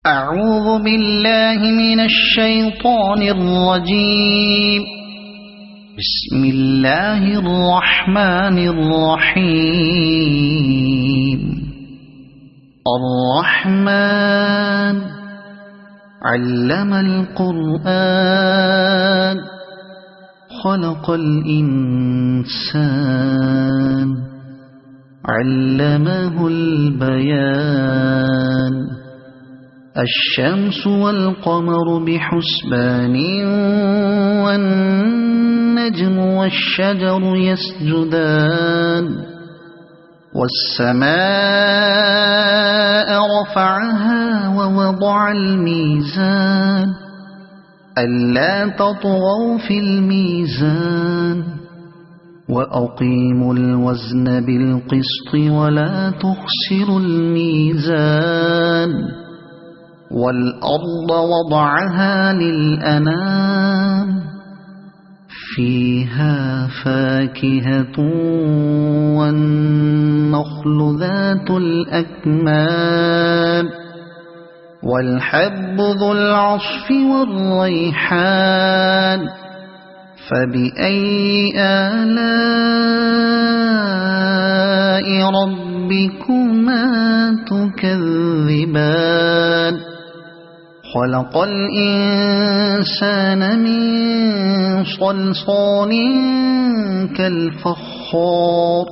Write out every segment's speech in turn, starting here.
أعوذ بالله من الشيطان الرجيم. بسم الله الرحمن الرحيم. الرحمن علم القرآن خلق الإنسان علمه البيان. الشمس والقمر بحسبان والنجم والشجر يسجدان. والسماء رفعها ووضع الميزان ألا تطغوا في الميزان وأقيموا الوزن بالقسط ولا تخسروا الميزان. والأرض وضعها للأنام فيها فاكهة والنخل ذات الأكمام والحب ذو العصف والريحان. فبأي آلاء ربكما تكذبان. خلق الإنسان من صلصال كالفخار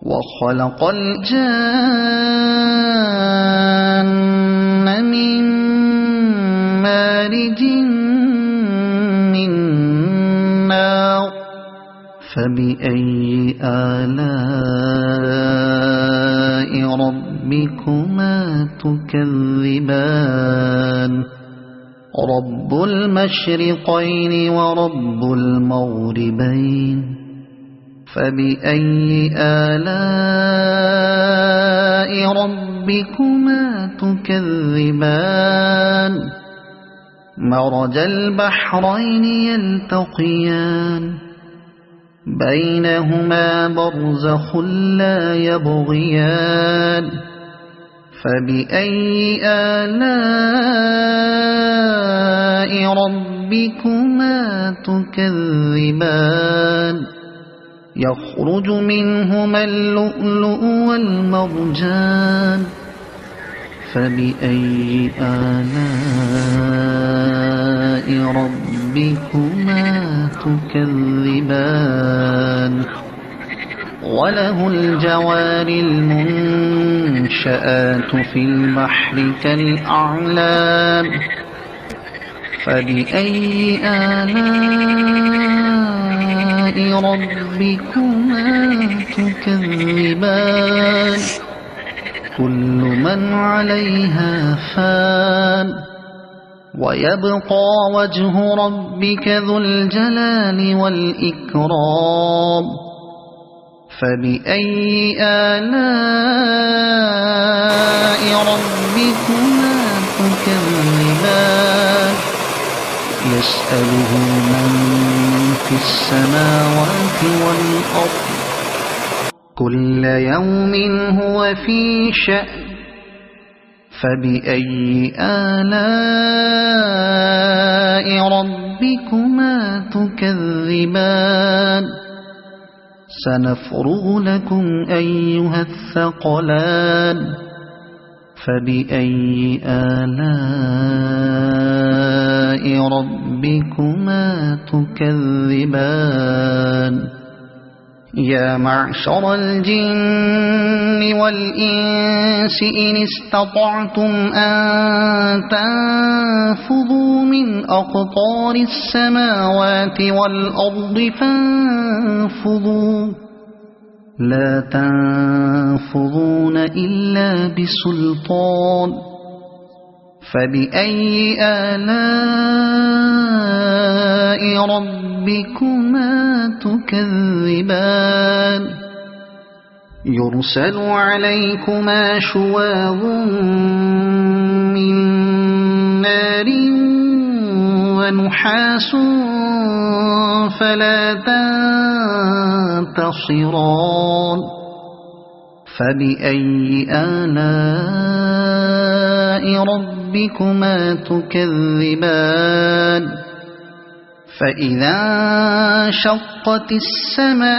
وخلق الجان من مارج من نار. فبأي آلاء ربكما تكذبان. رب المشرقين ورب المغربين. فبأي آلاء ربكما تكذبان. مرج البحرين يلتقيان بينهما برزخ لا يبغيان. فبأي آلاء ربكما تكذبان. يخرج منهما اللؤلؤ والمرجان. فبأي آلاء ربكما تكذبان. وله الجوار المنشآت في البحر كالأعلام. فبأي آلاء ربكما تكذبان. كل من عليها فان ويبقى وجه ربك ذو الجلال والإكرام. فبأي آلاء ربكما تكذبان. يسأله من في السماوات والأرض كل يوم هو في شأن. فبأي آلاء ربكما تكذبان. سنفرغ لكم أيها الثقلان. فبأي آلاء ربكما تكذبان. يا معشر الجن والإنس إن استطعتم أن تنفذوا من أقطار السماوات والأرض فانفذوا لا تنفذون إلا بسلطان. فبأي آلاء ربكما تكذبان. يرسل عليكما شواظ من نار ونحاس فلا تنتصران. فبأي آلاء ربكما تكذبان فإذا انشقت السماء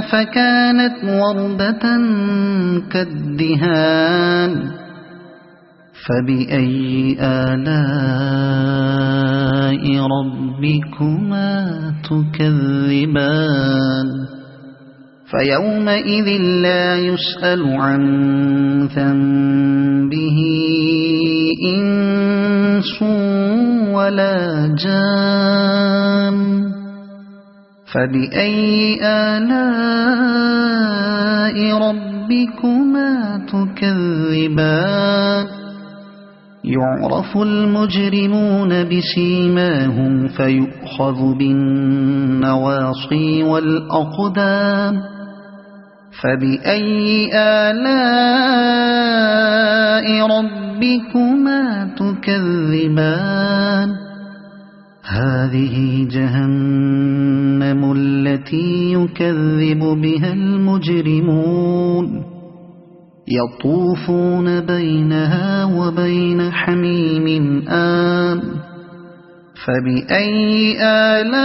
فكانت وردة كالدهان فبأي آلاء ربكما تكذبان فيومئذ لا يسأل عن ذنبه إنس ولا جان فبأي آلاء ربكما تكذبان يعرف المجرمون بسيماهم فيؤخذ بالنواصي والأقدام فبأي آلاء ربكما تكذبان هذه جهنم التي يكذب بها المجرمون يطوفون بينها وبين حميم آن فبأي آلاء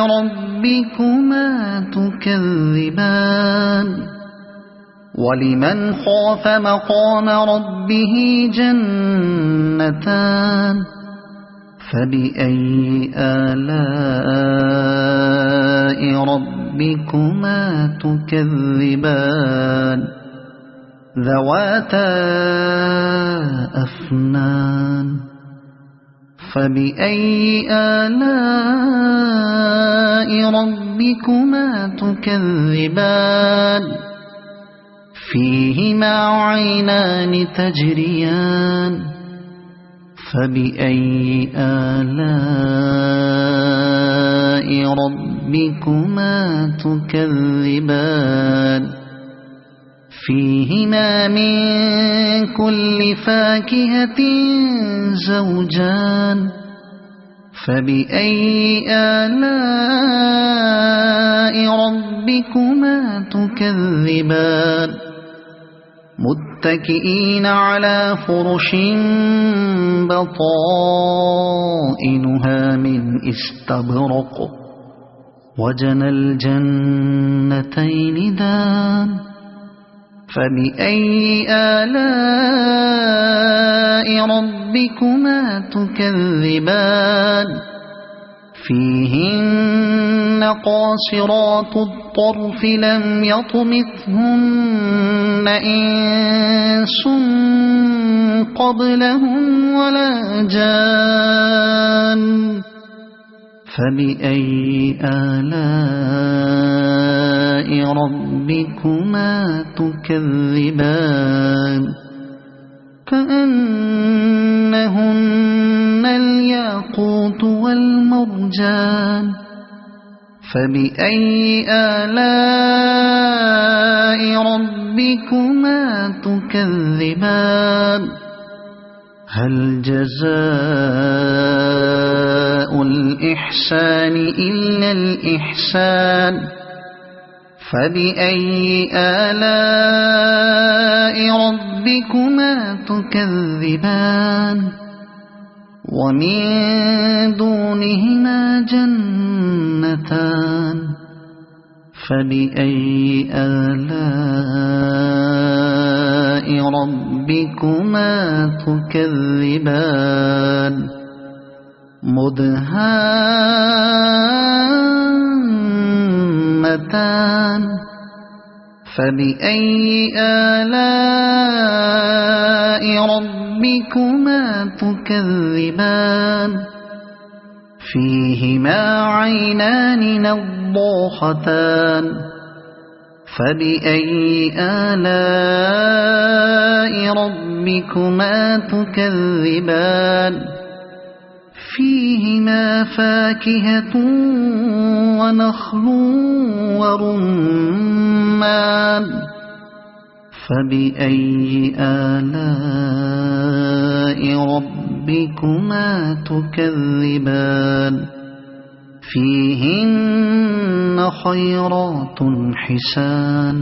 ربكما تكذبان ولمن خاف مقام ربه جنتان فبأي آلاء ربكما تكذبان ذواتا أفنان فبأي آلاء ربكما تكذبان فيهما عينان تجريان فبأي آلاء ربكما تكذبان فيهما من كل فاكهة زوجان فبأي آلاء ربكما تكذبان متكئين على فرش بطائنها من استبرق وجنى الجنتين دان فبأي آلاء ربكما تكذبان فيهن قاصرات الطرف لم يطمثهن إنس قبلهم ولا جان فبأي آلاء ربكما تكذبان كأنهن الياقوت والمرجان فبأي آلاء ربكما تكذبان هل جزاء الإحسان إلا الإحسان فبأي آلاء ربكما تكذبان ومن دونهما جنتان فبأي آلاء ربكما تكذبان مدهامتان فبأي آلاء ربكما تكذبان فيهما عينان نضاختان فبأي آلاء ربكما تكذبان فيهما فاكهة ونخل ورمان فبأي آلاء ربكما تكذبان فيهن خيرات حسان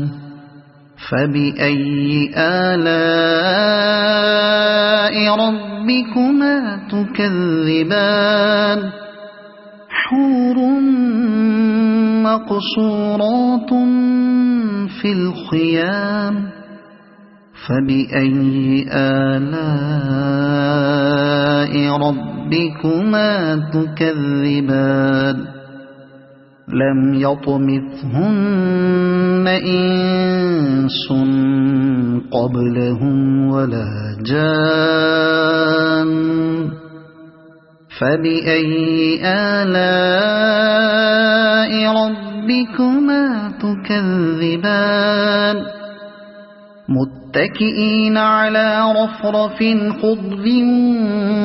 فبأي آلاء ربكما تكذبان حور مقصورات في الخيام فبأي آلاء ربكما تكذبان لم يطمثهن إنس قبلهم ولا جان فبأي آلاء ربكما تكذبان متكئين على رفرف خضر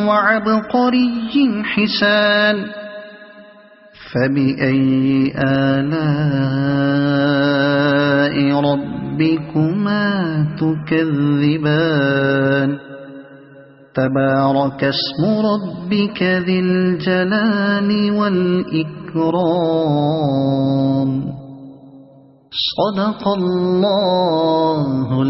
وعبقري حسان فبأي آلاء ربكما تكذبان تبارك اسم ربك ذي الجلال والإكرام صدق الله